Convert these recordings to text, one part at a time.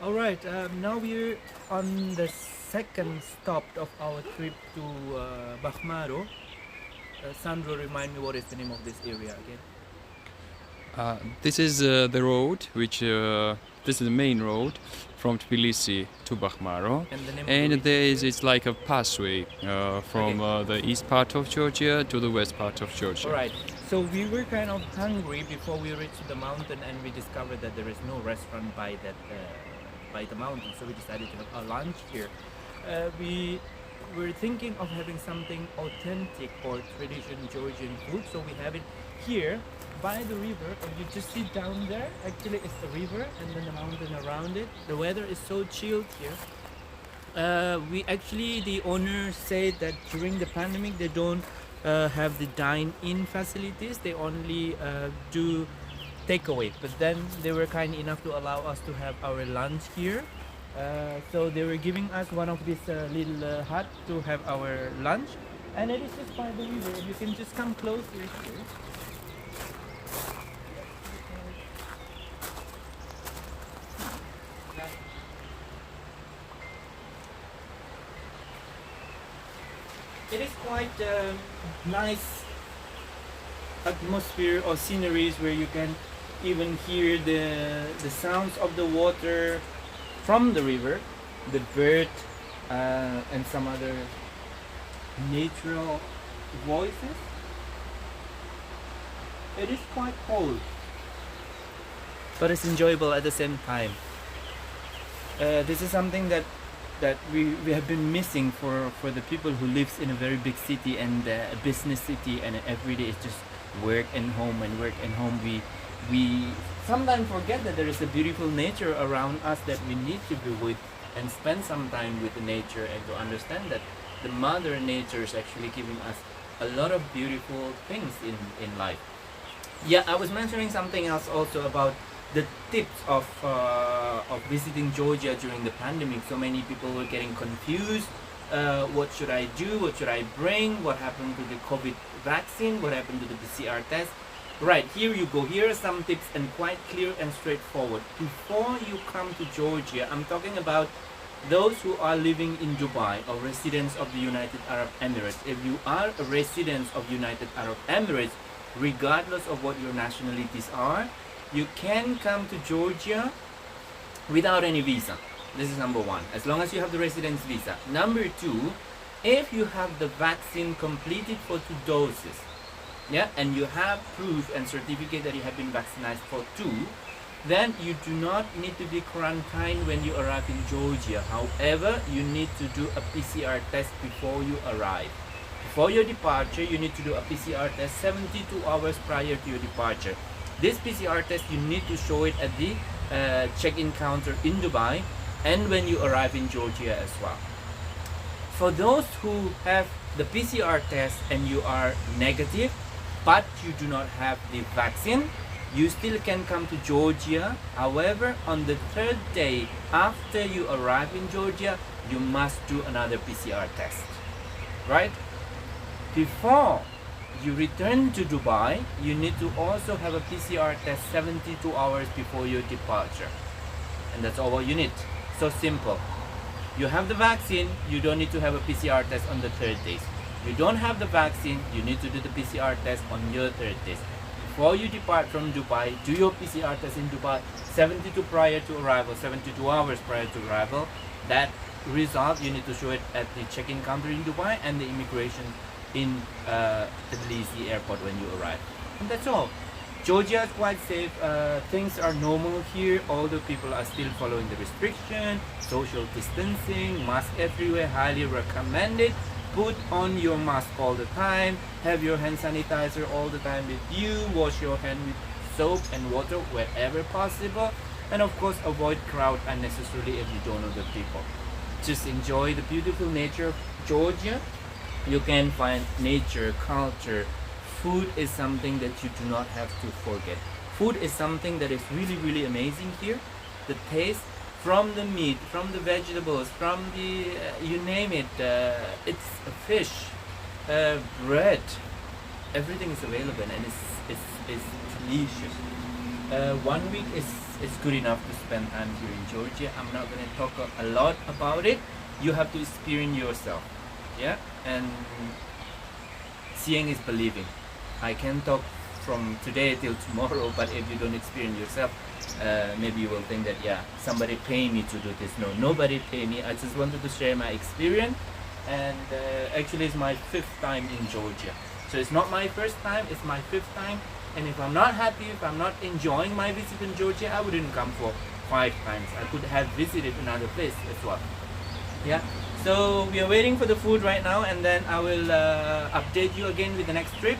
All right, now we're on the second stop of our trip to Bakhmaro. Sandro, remind me what is the name of this area again? This is the road, this is the main road from Tbilisi to Bakhmaro, And the name of the and region there is here? it's like a pathway Okay. from the east part of Georgia to the west part of All Georgia. right. So we were kind of hungry before we reached the mountain, and we discovered that there is no restaurant by the mountain. So we decided to have a lunch here. We were thinking of having something authentic or traditional Georgian food, so we have it here by the river. And you just see down there. Actually, it's the river, and then the mountain around it. The weather is so chilled here. We actually, the owner said that during the pandemic they don't have the dine-in facilities. They only do takeaway. But then they were kind enough to allow us to have our lunch here. So they were giving us one of these little hut to have our lunch, and it is just by the river. You can just come close here. It is quite nice atmosphere or sceneries where you can even hear the sounds of the water from the river, the bird, and some other natural voices. It is quite cold, but it's enjoyable at the same time. This is something that we have been missing for the people who lives in a very big city and a business city, and every day is just work and home and work and home. We sometimes forget that there is a beautiful nature around us that we need to be with and spend some time with the nature, and to understand that the mother nature is actually giving us a lot of beautiful things in life. Yeah, I was mentioning something else also about the tips of visiting Georgia during the pandemic. So many people were getting confused. What should I do? What should I bring? What happened to the COVID vaccine? What happened to the PCR test? Right, here you go. Here are some tips, and quite clear and straightforward. Before you come to Georgia, I'm talking about those who are living in Dubai or residents of the United Arab Emirates. If you are a resident of United Arab Emirates, regardless of what your nationalities are, you can come to Georgia without any visa. This is number one, as long as you have the residence visa. Number two, if you have the vaccine completed for 2 doses, yeah, and you have proof and certificate that you have been vaccinated for 2, then you do not need to be quarantined when you arrive in Georgia. However, you need to do a PCR test before you arrive. Before your departure, you need to do a PCR test 72 hours prior to your departure. This PCR test, you need to show it at the check-in counter in Dubai and when you arrive in Georgia as well. For those who have the PCR test and you are negative, but you do not have the vaccine, you still can come to Georgia. However, on the 3rd day after you arrive in Georgia, you must do another PCR test, right? Before you return to Dubai, you need to also have a PCR test 72 hours before your departure. And that's all you need. So simple. You have the vaccine, you don't need to have a PCR test on the 3rd day. You don't have the vaccine, you need to do the PCR test on your 3rd day. Before you depart from Dubai, do your PCR test in Dubai 72 prior to arrival, 72 hours prior to arrival. That result, you need to show it at the check-in counter in Dubai and the immigration in Tbilisi airport when you arrive. And that's all. Georgia is quite safe. Things are normal here, although people are still following the restriction, social distancing, mask everywhere, highly recommended. Put on your mask all the time, have your hand sanitizer all the time with you, wash your hand with soap and water wherever possible, and of course avoid crowd unnecessarily if you don't know the people. Just enjoy the beautiful nature of Georgia. You can find nature, culture. Food is something that you do not have to forget. Food is something that is really, really amazing here. The taste from the meat, from the vegetables, from the, you name it, it's a fish, bread, everything is available, and it's delicious. 1 week is it's good enough to spend time here in Georgia. I'm not going to talk a lot about it. You have to experience yourself. Yeah, and seeing is believing. I can talk from today till tomorrow, but if you don't experience yourself, maybe you will think that, yeah, somebody pay me to do this. No, nobody pay me. I just wanted to share my experience, and actually it's my 5th time in Georgia. So it's not my first time, it's my 5th time. And if I'm not happy, if I'm not enjoying my visit in Georgia, I wouldn't come for 5 times. I could have visited another place as well. Yeah, so we are waiting for the food right now, and then I will update you again with the next trip,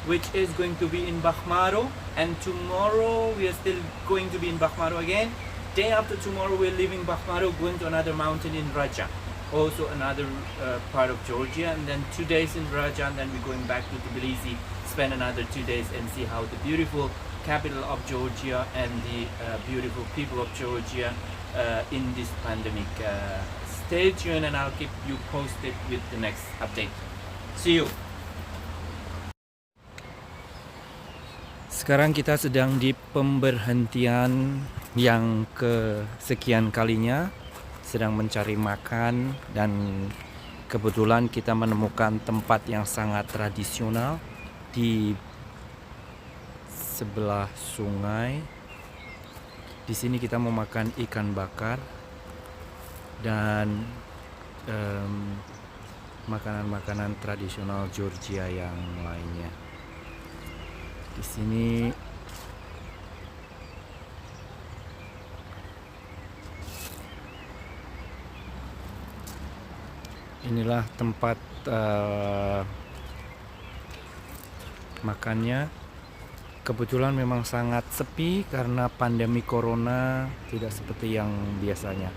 which is going to be in Bakhmaro. And tomorrow we are still going to be in Bakhmaro again. Day after tomorrow we're leaving Bakhmaro, going to another mountain in Raja, also another part of Georgia, and then 2 days in Raja, and then we're going back to Tbilisi, spend another 2 days and see how the beautiful capital of Georgia and the beautiful people of Georgia in this pandemic. Stay tuned and I'll keep you posted with the next update. See you. Sekarang kita sedang di pemberhentian yang kesekian kalinya, sedang mencari makan, dan kebetulan kita menemukan tempat yang sangat tradisional di sebelah sungai. Di sini kita mau makan ikan bakar dan makanan-makanan tradisional Georgia yang lainnya. Di sini inilah tempat makannya. Kebetulan memang sangat sepi karena pandemi corona, tidak seperti yang biasanya.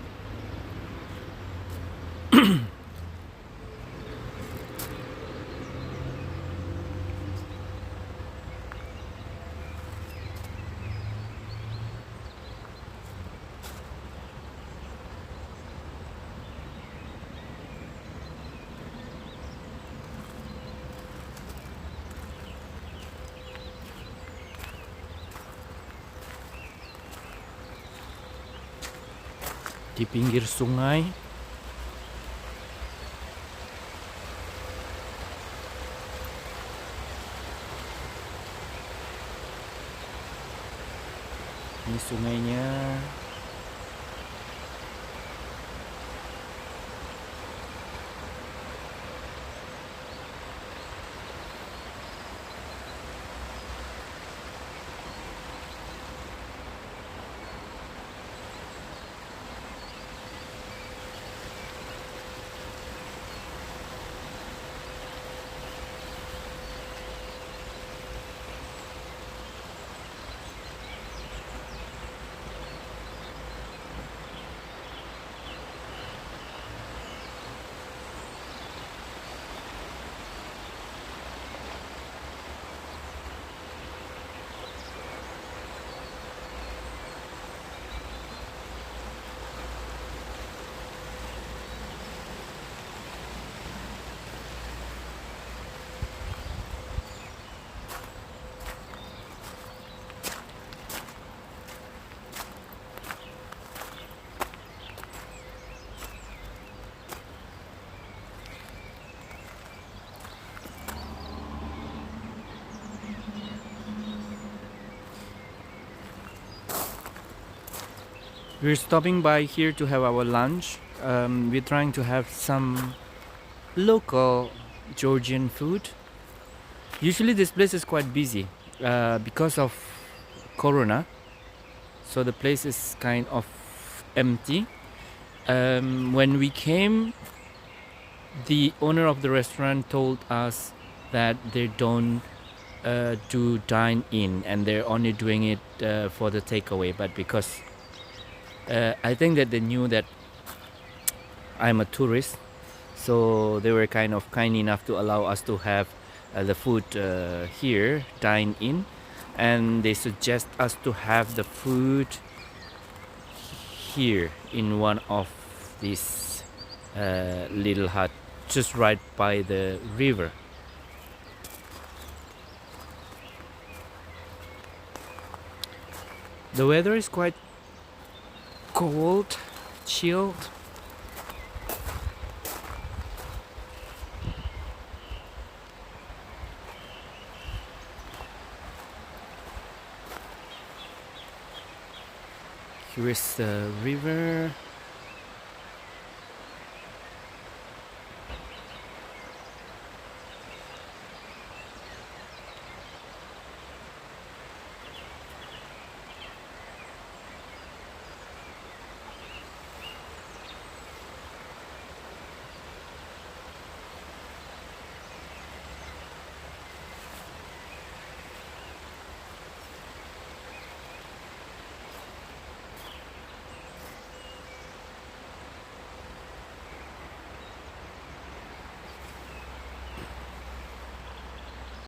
Di pinggir sungai, ini sungainya. We're stopping by here to have our lunch. We're trying to have some local Georgian food. Usually this place is quite busy because of Corona, so the place is kind of empty. When we came, the owner of the restaurant told us that they don't do dine in, and they're only doing it for the takeaway. But because I think that they knew that I'm a tourist, so they were kind enough to allow us to have the food here, dine in, and they suggest us to have the food here in one of these little hut just right by the river. The weather is quite cold, chilled. Here is the river.